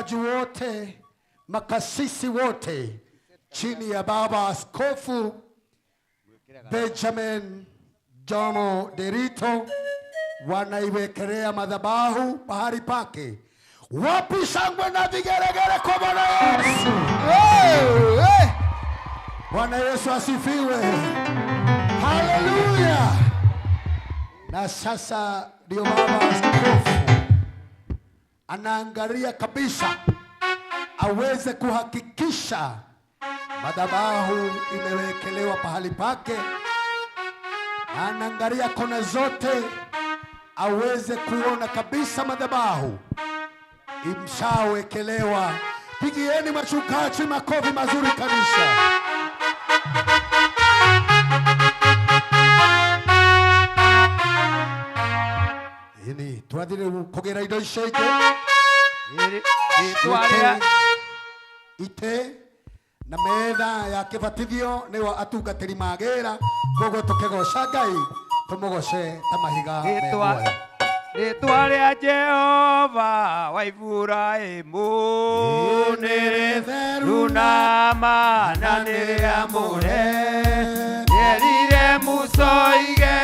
wote, makasisi wote chini ya Baba Askofu Benjamin Jomo Derito wanaiwekelea madhabahu pahali pake. Wapi shangwe na vigelegele kwa Bwana Yesu? Bwana Yesu asifiwe. Haleluya. Na sasa ndio Baba Askofu anaangalia kabisa aweze kuhakikisha madhabahu imewekelewa pahali pake. Anaangalia kona zote aweze kuona kabisa madhabahu imshawekelewa. Pigieni machukachi makofi mazuri kabisa. Ini tuadhire kugera indo isheke ite na metha ya kibatithio niwa atungatiri magera kogo tukegoca Ngai tumugoce ta mahiga meguoya. Ritwa ria Jehova wa Iburaimu nĩ rĩtheru na mana nĩ rĩamũre, rĩerire Musa oige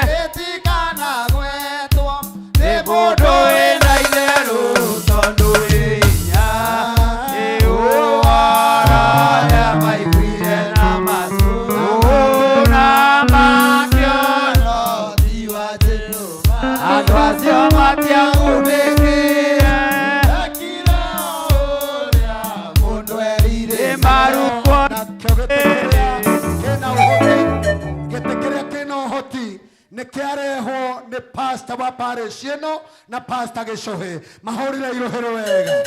rĩtikanagwetwo nĩ mũndũ wĩna itherũ tondũ rĩ hinya nĩ ũhoro maiguire na macũ na makĩona ũthiĩ wa Jehova. Andũ acio matiagunĩkire akira ũrĩa mũndũ erire marukwo kena uhoti nikiareho ni pastor wa parish ino na pastor Gicohi mahurire irohero wega.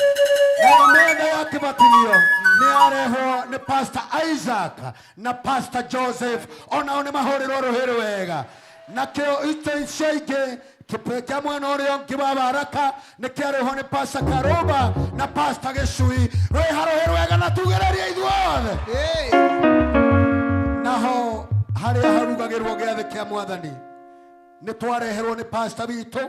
Na metha ya kibatithio niareho ni pastor Isaac na pastor Joseph onao ni mahurire irohero wega. Na kio ite sheike kipekea mwana urio ngiwa baraka nikiareho ni pastor Karoba na pastor Gicohi rohero wega na tugereria ithuothe. Naho haria harugagirwo giathe kia Mwathani ni twareherwo ni pastor witũ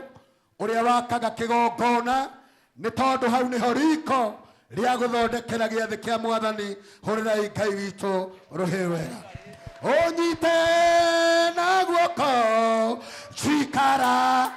uria wakaga kigongona ni tondu hau ni horiko ria guthondekera giathe kia Mwathani. Hurirai Ngai witũ ruhĩ wega. Unyite na guoko chikara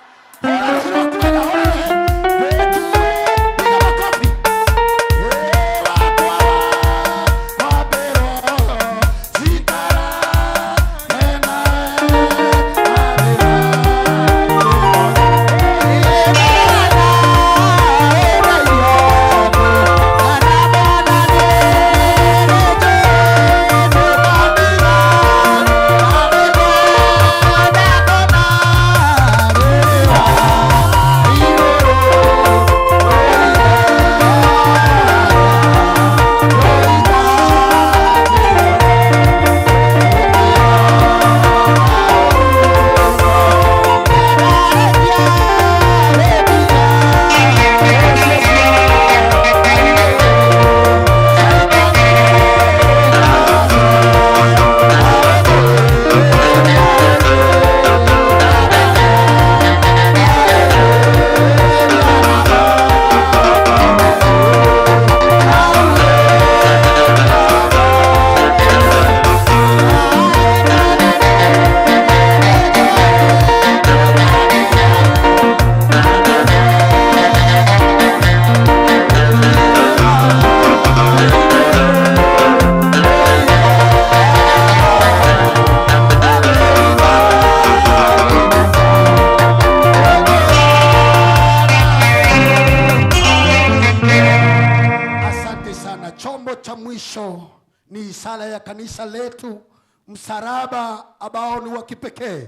ni sala ya kanisa letu, msalaba ambao ni wa kipekee,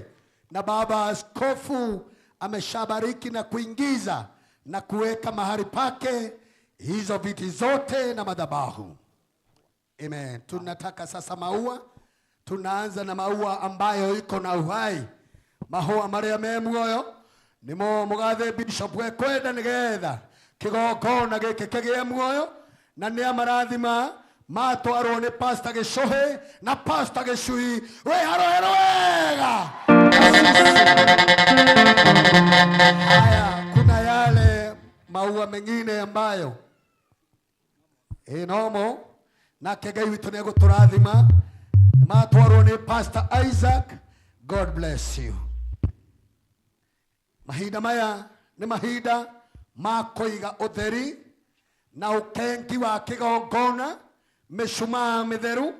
na Baba Askofu ameshabariki na kuingiza na kuweka mahali pake hizo viti zote na madhabahu. Amen. Tunataka sasa maua. Tunaanza na maua ambayo iko na uhai. Mahua maria me muoyo nimo mugathe Bishop wekwenda nigetha kigongona giki kigie muoyo na ni amarathima matwarwo ni pastor Gicohi na pastor Gicohi rohero wega. Haya, kuna yale maua mengine ambayo inomo na kegai witu nego turathima matwaro ni Pastor Isaac. God bless you. Mahinda maya ni mahinda makoiga utheri na ukengi wa kigongona mishumaa mitheru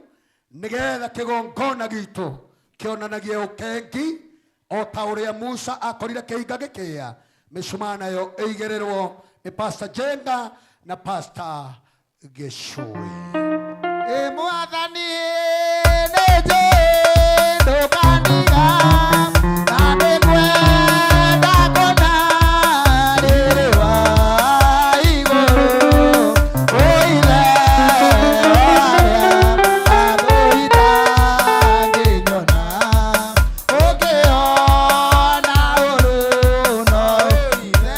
nigetha kigongona gitu kionanagie ukengi o ta uria Musa akorire kihinga gikia. Mishumaa nayo igererwo ni Pastor Jenga na Pastor Geshui. Mwathani neje ndokaniga na nikwenda kona ririwa iguru oile adoita nginyona ukiona uru no ive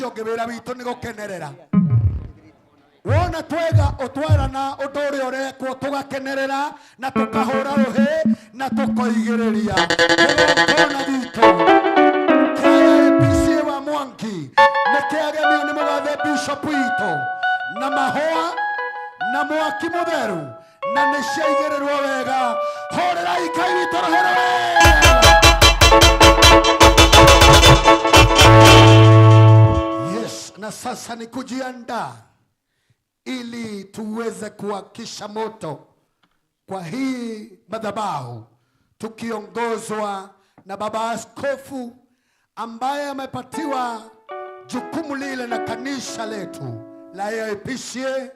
Ngibira bitu ni gukenerera wona twega utwarana uturi urekwo tugakenerera na tukahura ruhi na tukoigiriria kona gitu KPC wa Mwangi nikiagemio ni mugathe Bishop wito na mahoa na mwaki mutheru na nishaigirerwo wega horera ikai witu rohera na sasa ni kujiandaa ili tuweze kuwakisha moto kwa hii madhabahu tukiongozwa na baba askofu ambaye amepatiwa jukumu lile na kanisa letu la AIPCA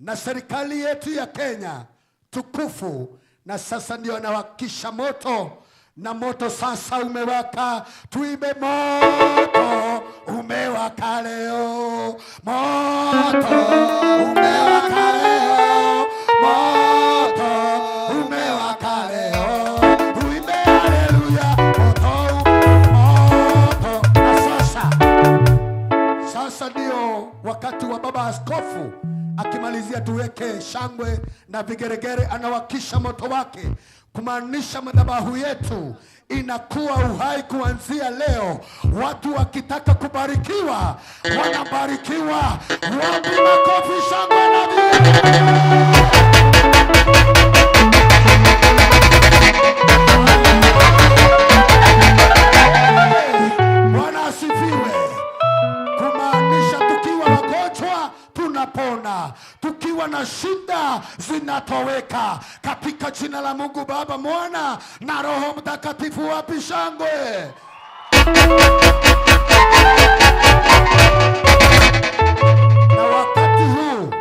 na serikali yetu ya Kenya tukufu. Na sasa ndio anawakisha moto na moto sasa umewaka. Tuibe moto umewaka leo, moto umewaka leo, moto umewaka leo. Tuibe haleluya, moto. Na sasa ndio wakati wa baba askofu akimalizia, tuweke shangwe na vigeregere, anawakisha moto wake kumaanisha madhabahu yetu inakuwa uhai kuanzia leo. Watu wakitaka kubarikiwa wanabarikiwa. Wapi makofi, shangwe na vigeregere. Bwana asifiwe. Kumaanisha tukiwa wagonjwa tunapona, tukiwa na shida zinatoweka katika jina la Mungu Baba, Mwana na Roho Mtakatifu. Wapi shangwe? Na wakati huu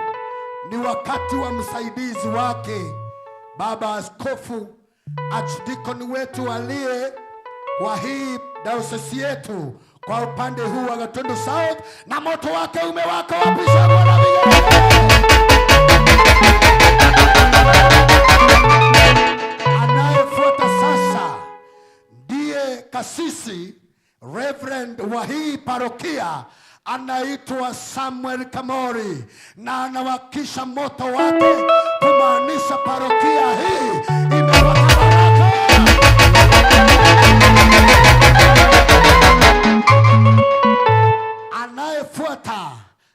ni wakati wa msaidizi wake baba askofu archdeacon wetu aliye kwa hii diocese yetu kwa upande huu wa Gatundu South, na moto wake umewaka. Wapi shangwe na vigelegele? Anayefuata sasa ndiye kasisi Reverend wa hii parokia, anaitwa Samuel Kamori, na anawakisha moto wake kumaanisha parokia hii imewaka. Anayefuata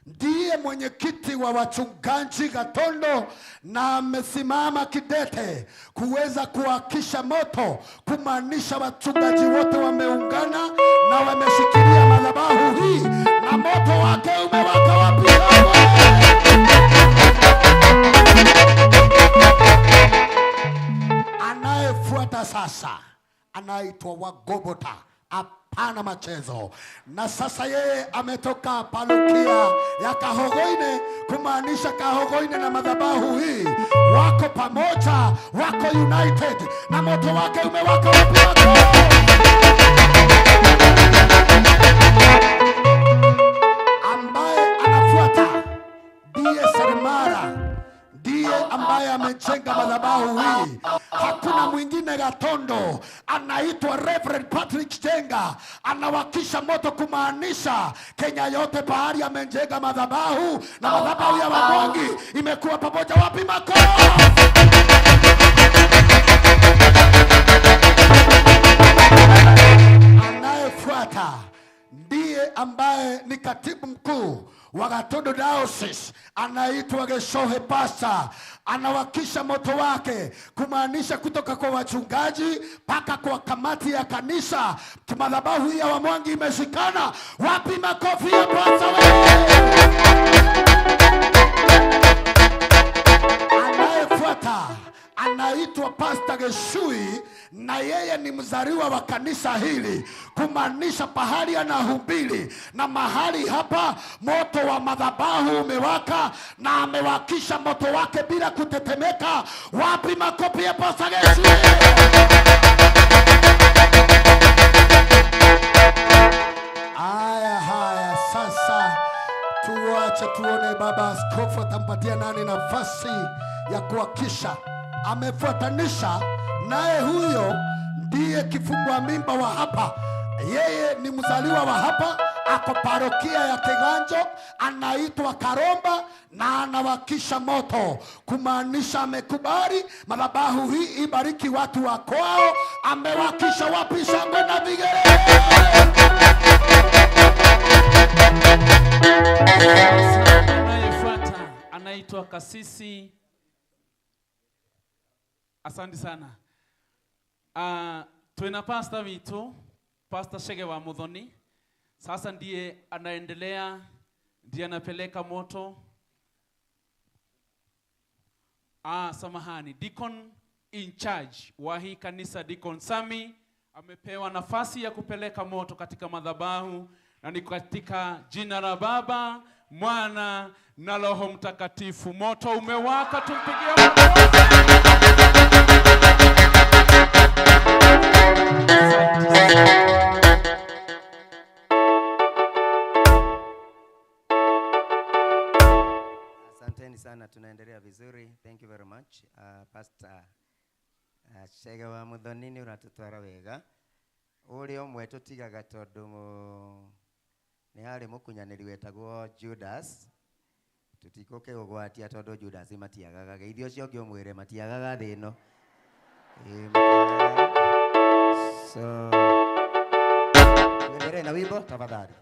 ndiye mwenyekiti wa wachungaji Gatondo, na amesimama kidete kuweza kuwakisha moto kumaanisha wachungaji wote wameungana na wameshikilia madhabahu hii na moto wake umewaka. Wapi shangwe? Anayefuata sasa anaitwa Wagobota, hapana machezo. Na sasa yeye ametoka parokia ya Kahogoine, kumaanisha Kahogoine na madhabahu hii wako pamoja, wako united na moto wake umewaka. Wapi wako? Ambaye anafuata ndiye Seremara, ndiye ambaye amejenga madhabahu hii. Hakuna mwingine Gatondo, anaitwa Reverend Patrick Jenga, anawakisha moto, kumaanisha Kenya yote pahali amejenga madhabahu, na madhabahu ya Wamwangi imekuwa pamoja. Wapi makofi? Anayefuata ndiye ambaye ni katibu mkuu wa Gatondo Diocese, anaitwa Geshohe Pastor, anawakisha moto wake, kumaanisha kutoka kwa wachungaji mpaka kwa kamati ya kanisa, madhabahu ya Wamwangi imeshikana. Wapi makofi ya Pastor wewe? Anayefuata anaitwa Pastor Geshui, na yeye ni mzaliwa wa kanisa hili, kumaanisha pahali anahubiri na mahali hapa moto wa madhabahu umewaka, na amewakisha moto wake bila kutetemeka. Wapi makofi ya Pastor Geshui? Haya, sasa tuache tuone baba askofu atampatia nani nafasi ya kuhakisha. Amefuatanisha naye, huyo ndiye kifungua mimba wa hapa. Yeye ni mzaliwa wa hapa, ako parokia ya Kiganjo, anaitwa Karomba, na anawakisha moto, kumaanisha amekubali madhabahu hii ibariki watu wa kwao. Amewakisha. Wapi shangwe na vigelegele? Anayefuata anaitwa Kasisi. Asante sana. Tuena pastor witu, Pastor Shege wa Muthoni. Sasa ndiye anaendelea, ndiye anapeleka moto. Samahani, Deacon in charge wa hii kanisa, Deacon Sami, amepewa nafasi ya kupeleka moto katika madhabahu, na ni katika jina la Baba, Mwana na Roho Mtakatifu. Moto umewaka, tumpigie makofi. Asanteni sana, tunaendelea vizuri. Thank you very much. Pastor Shege wa Muthoni unatutwara wega. Uri omwe tutigaga tondu ni hari mukunyaniri wetagwo Judas. Tutikoke ugwatia tondu Judas matiagaga. Geithio cio ngio mwire matiagaga thino. So, tuendelee na wimbo tafadhali.